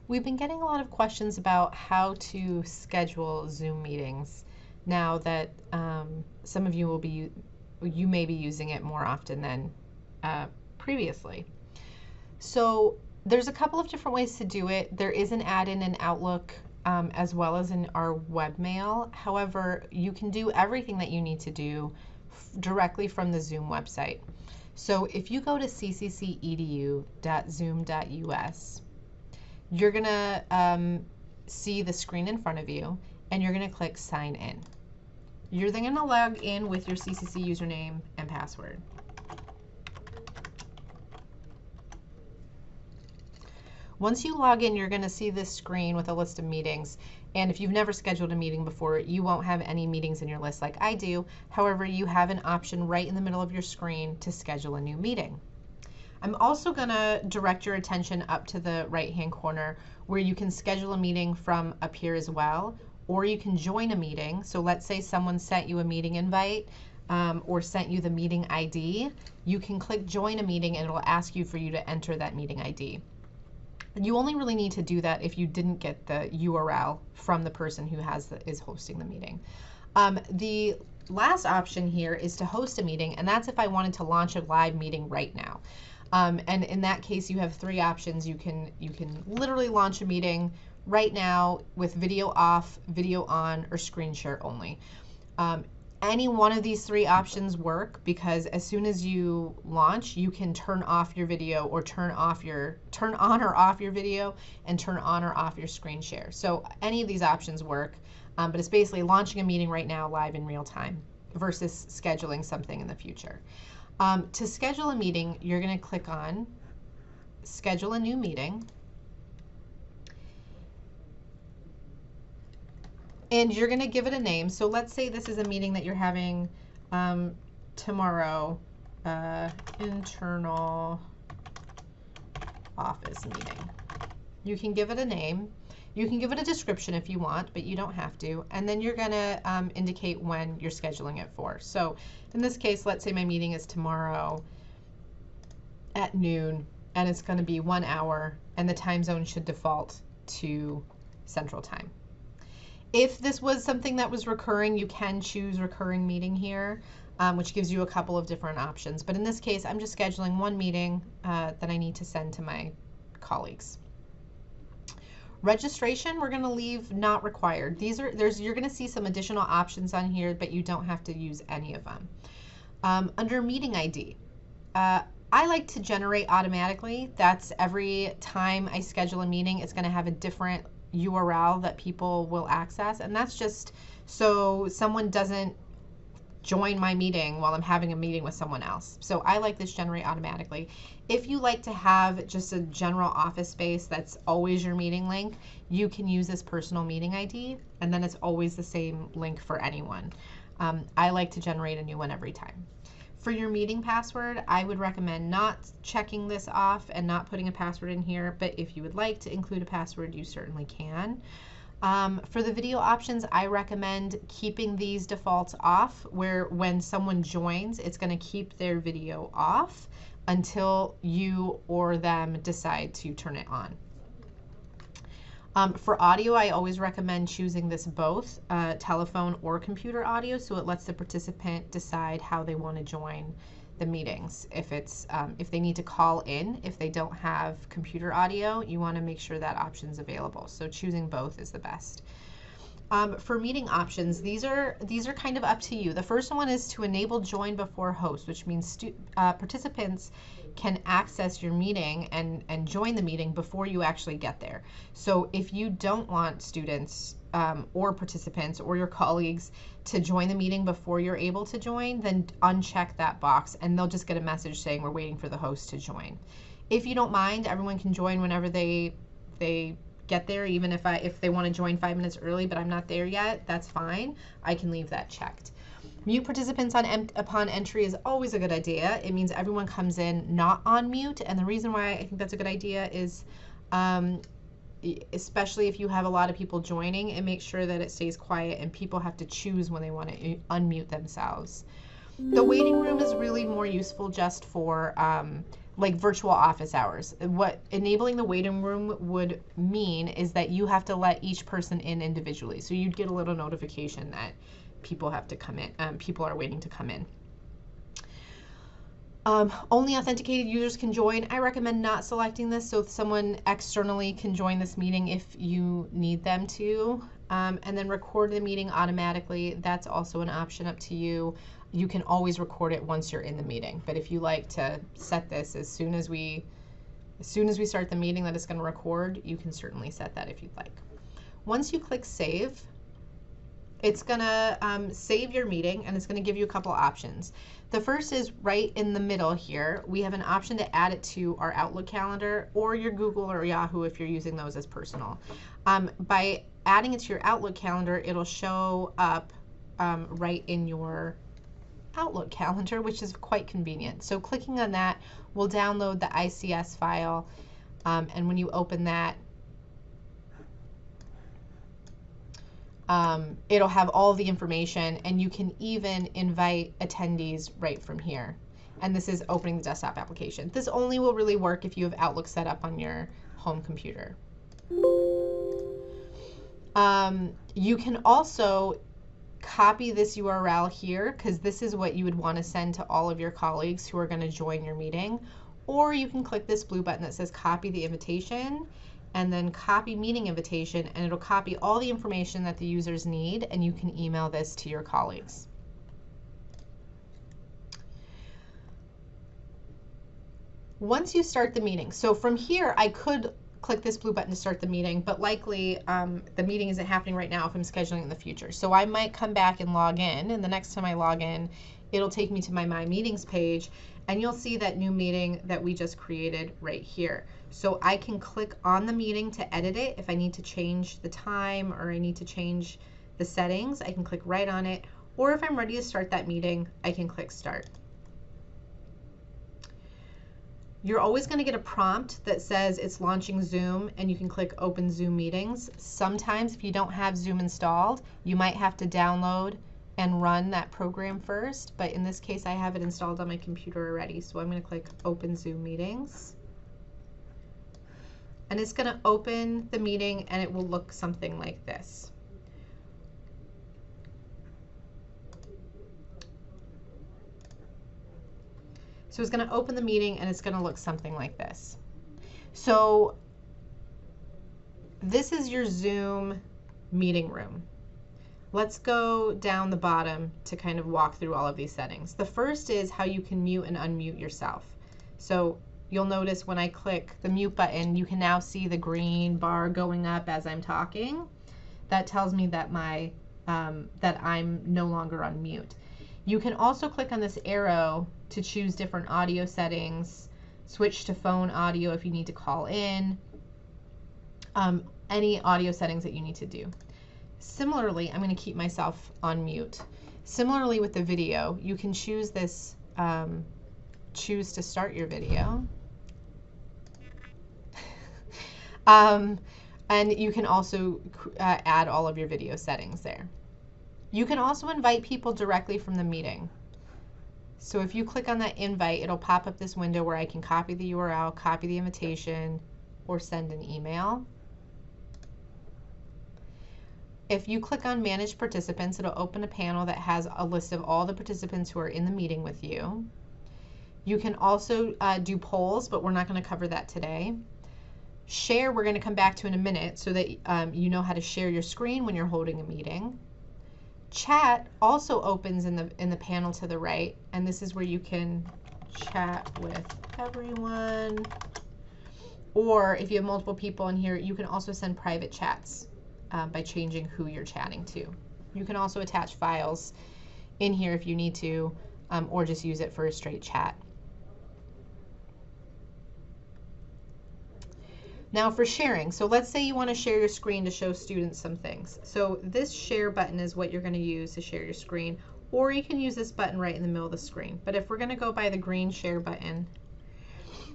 We've been getting a lot of questions about how to schedule Zoom meetings now that some of you you may be using it more often than previously. So there's a couple of different ways to do it. There is an add-in in Outlook as well as in our webmail. However, you can do everything that you need to do directly from the Zoom website. So if you go to cccedu.zoom.us, you're going to see the screen in front of you, and you're going to click Sign In. You're then going to log in with your CCC username and password. Once you log in, you're going to see this screen with a list of meetings. And if you've never scheduled a meeting before, you won't have any meetings in your list like I do. However, you have an option right in the middle of your screen to schedule a new meeting. I'm also going to direct your attention up to the right-hand corner where you can schedule a meeting from up here as well, or you can join a meeting. So let's say someone sent you a meeting invite or sent you the meeting ID. You can click Join a Meeting and it'll ask you for you to enter that meeting ID. You only really need to do that if you didn't get the URL from the person who is hosting the meeting. The last option here is to host a meeting, and that's if I wanted to launch a live meeting right now. And in that case, you have three options. You can literally launch a meeting right now with video off, video on, or screen share only. Any one of these three options work because as soon as you launch, you can turn off your video or turn on or off your video and turn on or off your screen share. So any of these options work, but it's basically launching a meeting right now live in real time versus scheduling something in the future. To schedule a meeting, you're going to click on Schedule a New Meeting. And you're going to give it a name. So let's say this is a meeting that you're having tomorrow, internal office meeting. You can give it a name. You can give it a description if you want, but you don't have to. And then you're going to indicate when you're scheduling it for. So in this case, let's say my meeting is tomorrow at noon, and it's going to be 1 hour, and the time zone should default to Central Time. If this was something that was recurring, you can choose recurring meeting here, which gives you a couple of different options. But in this case, I'm just scheduling one meeting that I need to send to my colleagues. Registration, we're going to leave not required. You're going to see some additional options on here, but you don't have to use any of them. Under meeting ID, I like to generate automatically. That's every time I schedule a meeting, it's going to have a different URL that people will access, and that's just so someone doesn't join my meeting while I'm having a meeting with someone else. So I like this generate automatically. If you like to have just a general office space that's always your meeting link, you can use this personal meeting ID, and then it's always the same link for anyone. I like to generate a new one every time. For your meeting password, I would recommend not checking this off and not putting a password in here, but if you would like to include a password, you certainly can. For the video options, I recommend keeping these defaults off, where when someone joins, it's going to keep their video off until you or them decide to turn it on. For audio, I always recommend choosing this both telephone or computer audio, so it lets the participant decide how they want to join the meetings. If they need to call in, if they don't have computer audio, you want to make sure that option's available. So choosing both is the best. For meeting options, these are kind of up to you. The first one is to enable join before host, which means participants can access your meeting and join the meeting before you actually get there. So if you don't want students or participants or your colleagues to join the meeting before you're able to join, then uncheck that box and they'll just get a message saying we're waiting for the host to join. If you don't mind, everyone can join whenever they get there, even if they want to join 5 minutes early, but I'm not there yet, that's fine. I can leave that checked. Mute participants upon entry is always a good idea. It means everyone comes in not on mute, and the reason why I think that's a good idea is especially if you have a lot of people joining, it makes sure that it stays quiet and people have to choose when they want to unmute themselves. The waiting room is really more useful just for like virtual office hours. What enabling the waiting room would mean is that you have to let each person in individually. So you'd get a little notification that people have to come in, people are waiting to come in. Only authenticated users can join. I recommend not selecting this, so if someone externally can join this meeting if you need them to. And then record the meeting automatically. That's also an option, up to you. You can always record it once you're in the meeting. But if you like to set this as soon as we start the meeting that it's going to record, you can certainly set that if you'd like. Once you click save, it's going to save your meeting, and it's going to give you a couple options. The first is right in the middle here. We have an option to add it to our Outlook calendar or your Google or Yahoo if you're using those as personal. By adding it to your Outlook calendar, it'll show up right in your Outlook calendar, which is quite convenient. So clicking on that will download the ICS file, and when you open that, it'll have all the information, and you can even invite attendees right from here. And this is opening the desktop application. This only will really work if you have Outlook set up on your home computer. You can also copy this URL here, because this is what you would want to send to all of your colleagues who are going to join your meeting. Or you can click this blue button that says copy the invitation, and then copy meeting invitation, and it'll copy all the information that the users need, and you can email this to your colleagues. Once you start the meeting, so from here I could click this blue button to start the meeting, but likely the meeting isn't happening right now if I'm scheduling in the future. So I might come back and log in, and the next time I log in, it'll take me to my My Meetings page, and you'll see that new meeting that we just created right here. So I can click on the meeting to edit it. If I need to change the time or I need to change the settings, I can click right on it. Or if I'm ready to start that meeting, I can click start. You're always going to get a prompt that says it's launching Zoom, and you can click Open Zoom Meetings. Sometimes if you don't have Zoom installed, you might have to download and run that program first, but in this case I have it installed on my computer already, so I'm going to click Open Zoom Meetings. And it's going to open the meeting, and it will look something like this. So it's going to open the meeting, and it's going to look something like this. So this is your Zoom meeting room. Let's go down the bottom to kind of walk through all of these settings. The first is how you can mute and unmute yourself. So you'll notice when I click the mute button, you can now see the green bar going up as I'm talking. That tells me that that I'm no longer on mute. You can also click on this arrow to choose different audio settings, switch to phone audio if you need to call in, any audio settings that you need to do. Similarly, I'm going to keep myself on mute. Similarly with the video, you can choose this, choose to start your video. And you can also add all of your video settings there. You can also invite people directly from the meeting. So if you click on that invite, it'll pop up this window where I can copy the URL, copy the invitation, or send an email. If you click on Manage Participants, it'll open a panel that has a list of all the participants who are in the meeting with you. You can also do polls, but we're not going to cover that today. Share, we're going to come back to in a minute, so that you know how to share your screen when you're holding a meeting. Chat also opens in the panel to the right, and this is where you can chat with everyone. Or if you have multiple people in here, you can also send private chats by changing who you're chatting to. You can also attach files in here if you need to, or just use it for a straight chat. Now for sharing, so let's say you want to share your screen to show students some things. So this share button is what you're going to use to share your screen, or you can use this button right in the middle of the screen. But if we're going to go by the green share button,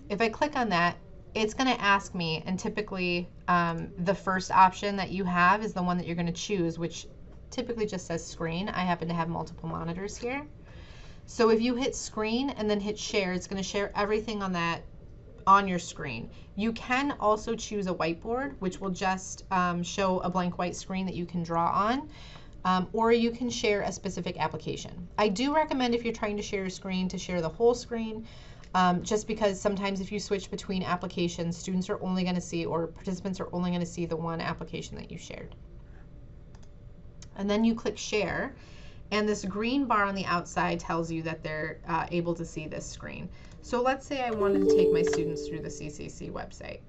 if I click on that, it's going to ask me, and typically the first option that you have is the one that you're going to choose, which typically just says screen. I happen to have multiple monitors here. So if you hit screen and then hit share, it's going to share everything on that on your screen. You can also choose a whiteboard, which will just show a blank white screen that you can draw on, or you can share a specific application. I do recommend, if you're trying to share your screen, to share the whole screen, just because sometimes if you switch between applications, students are only going to see, or participants are only going to see, the one application that you shared. And then you click share, and this green bar on the outside tells you that they're able to see this screen. So let's say I wanted to take my students through the CCC website,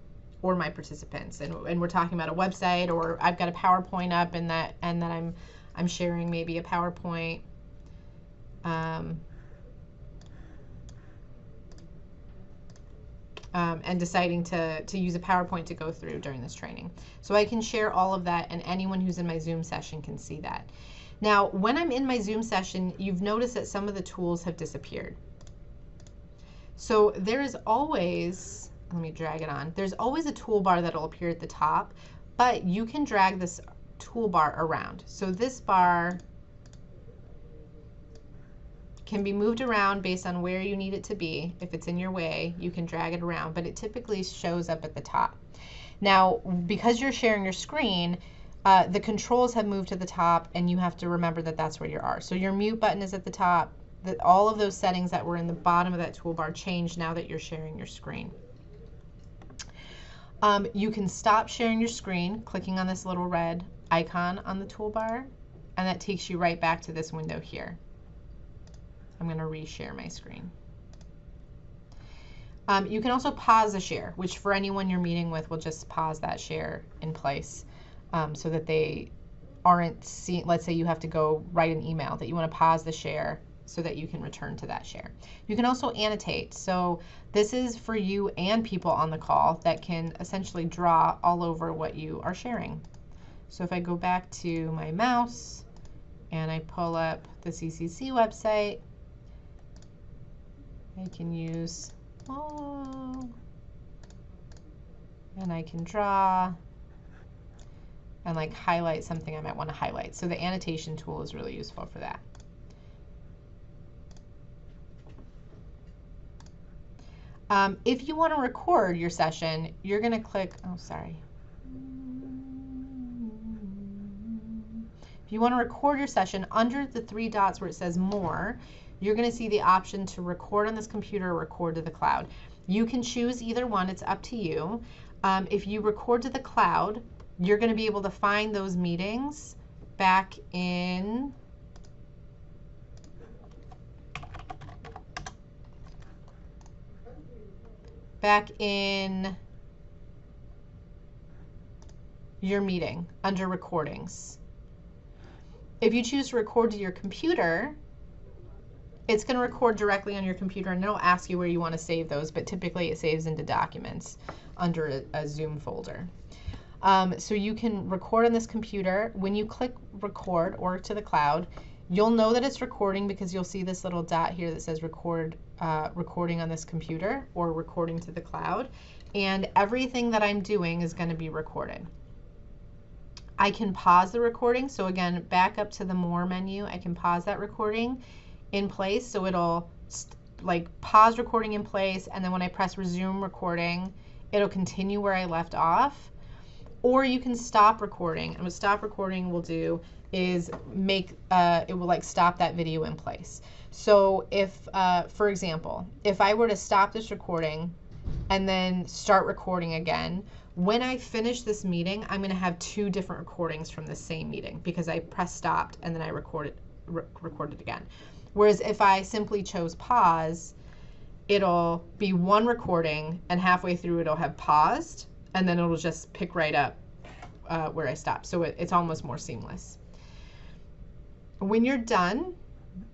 or my participants, and we're talking about a website, or I've got a PowerPoint up, and that I'm sharing maybe a PowerPoint. And deciding to use a PowerPoint to go through during this training. So I can share all of that, and anyone who's in my Zoom session can see that. Now, when I'm in my Zoom session, you've noticed that some of the tools have disappeared. So there is always, let me drag it on, there's always a toolbar that'll appear at the top, but you can drag this toolbar around. So this bar can be moved around based on where you need it to be. If it's in your way, you can drag it around, but it typically shows up at the top. Now, because you're sharing your screen, the controls have moved to the top, and you have to remember that that's where you are. So your mute button is at the top. All of those settings that were in the bottom of that toolbar change now that you're sharing your screen. You can stop sharing your screen clicking on this little red icon on the toolbar, and that takes you right back to this window here. I'm going to reshare my screen. You can also pause the share, which for anyone you're meeting with will just pause that share in place, so that they aren't seeing, let's say you have to go write an email, that you want to pause the share so that you can return to that share. You can also annotate. So this is for you and people on the call that can essentially draw all over what you are sharing. So if I go back to my mouse and I pull up the CCC website, I can use, and I can draw and like highlight something I might want to highlight. So the annotation tool is really useful for that. If you want to record your session, you're going to click, If you want to record your session, under the three dots where it says more, you're going to see the option to record on this computer or record to the cloud. You can choose either one, it's up to you. If you record to the cloud, you're going to be able to find those meetings back in your meeting under recordings. If you choose to record to your computer, it's going to record directly on your computer, and it'll ask you where you want to save those, but typically it saves into documents under a Zoom folder. So you can record on this computer. When you click record or to the cloud, you'll know that it's recording because you'll see this little dot here that says recording on this computer or recording to the cloud, and everything that I'm doing is going to be recorded. I can pause the recording. So again, back up to the more menu, I can pause that recording in place, so it'll like pause recording in place, and then when I press resume recording, it'll continue where I left off. Or you can stop recording, and what stop recording will do is make it will like stop that video in place. So if for example, if I were to stop this recording and then start recording again, when I finish this meeting, I'm going to have two different recordings from the same meeting because I pressed stopped and then I recorded again. Whereas if I simply chose pause, it'll be one recording, and halfway through it'll have paused, and then it'll just pick right up where I stopped. So it's almost more seamless. When you're done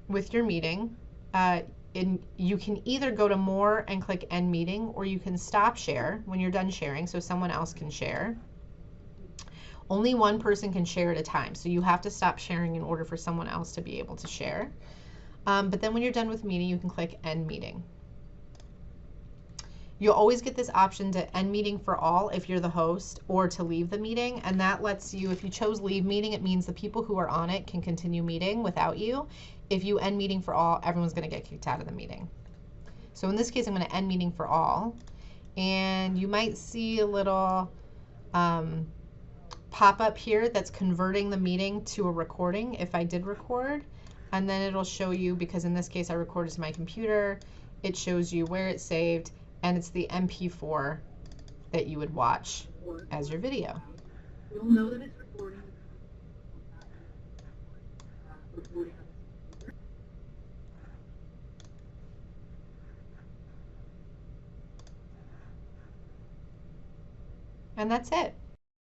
with your meeting, you can either go to more and click end meeting, or you can stop share when you're done sharing so someone else can share. Only one person can share at a time, so you have to stop sharing in order for someone else to be able to share. But then when you're done with meeting, you can click end meeting. You'll always get this option to end meeting for all if you're the host, or to leave the meeting, and that lets you, if you chose leave meeting, it means the people who are on it can continue meeting without you. If you end meeting for all, everyone's going to get kicked out of the meeting. So in this case, I'm going to end meeting for all, and you might see a little pop up here that's converting the meeting to a recording if I did record. And then it'll show you, because in this case I recorded to my computer, it shows you where it's saved, and it's the MP4 that you would watch as your video. You'll know that it's recording. And that's it.